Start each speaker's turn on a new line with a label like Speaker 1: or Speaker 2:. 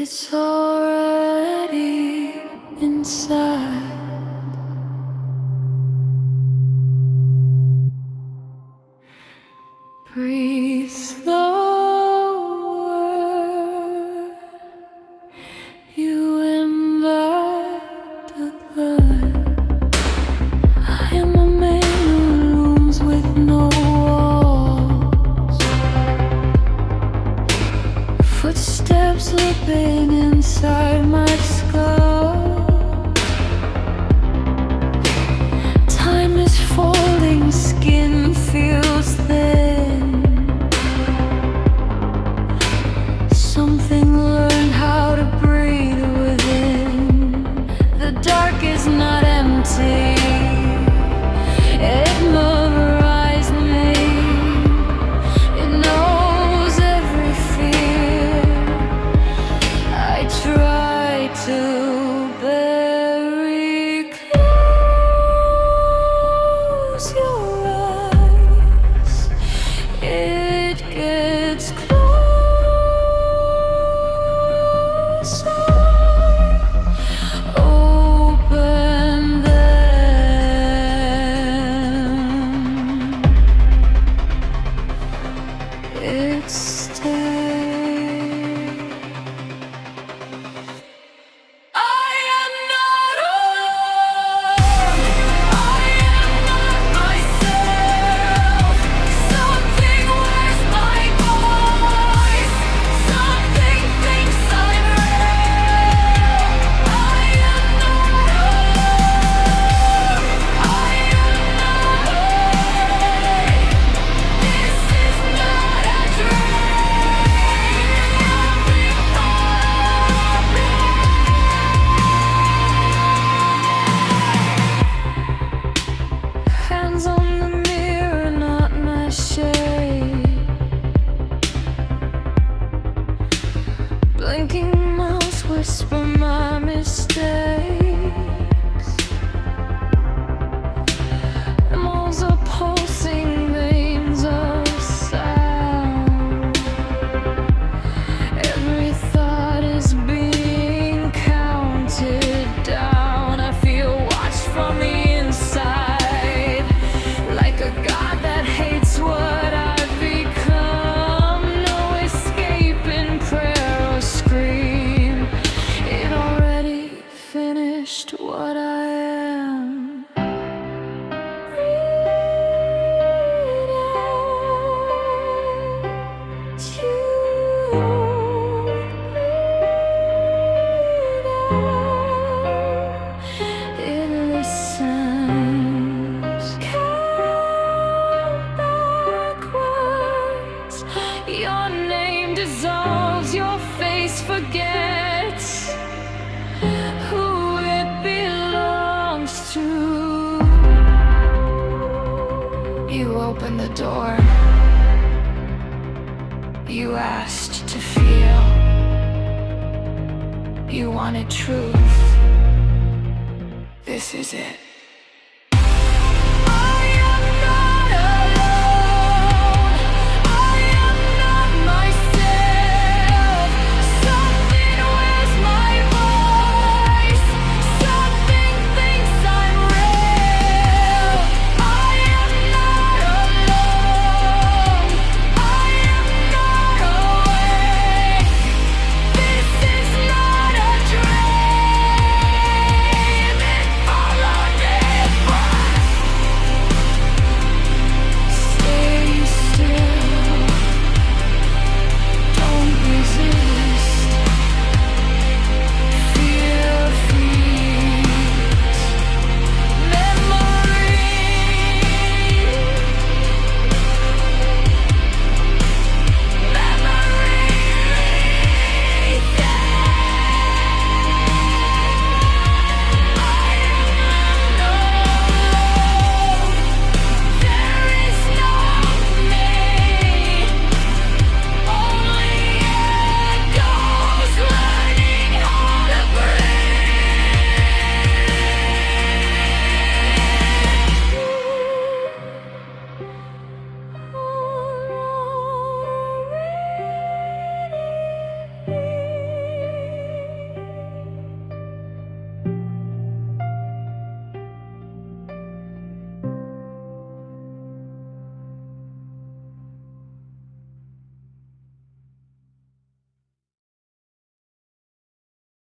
Speaker 1: It's already inside. Breathe slower. You invade the blood. I am a man who looms with no walls. Footsteps slipping inside my skull. Time is falling, skin feels thin. Something learned how to breathe within. The dark is not empty. It memorized me. It knows every fear. I try to bury. Close your eyes. It gets closer. Open them. It stays. I am not alone. I am not myself. Something wears my voice. Something thinks I'm real. I am not alone. I am not alone. This is not a dream. Every thought hands on the mirror, not my shade. Blinking mouths whisper my mistakes. Walls are pulsing veins of sound. Every thought is being counted down. I feel watched from the inside, like a god that hates what I've become. No escape in prayer or scream. It already finished what I am. Read out. You bleed out. It listens. Count backwards. Your name dissolves, your face forgets who it belongs to. You open the door. You asked to feel. You wanted truth. This is it.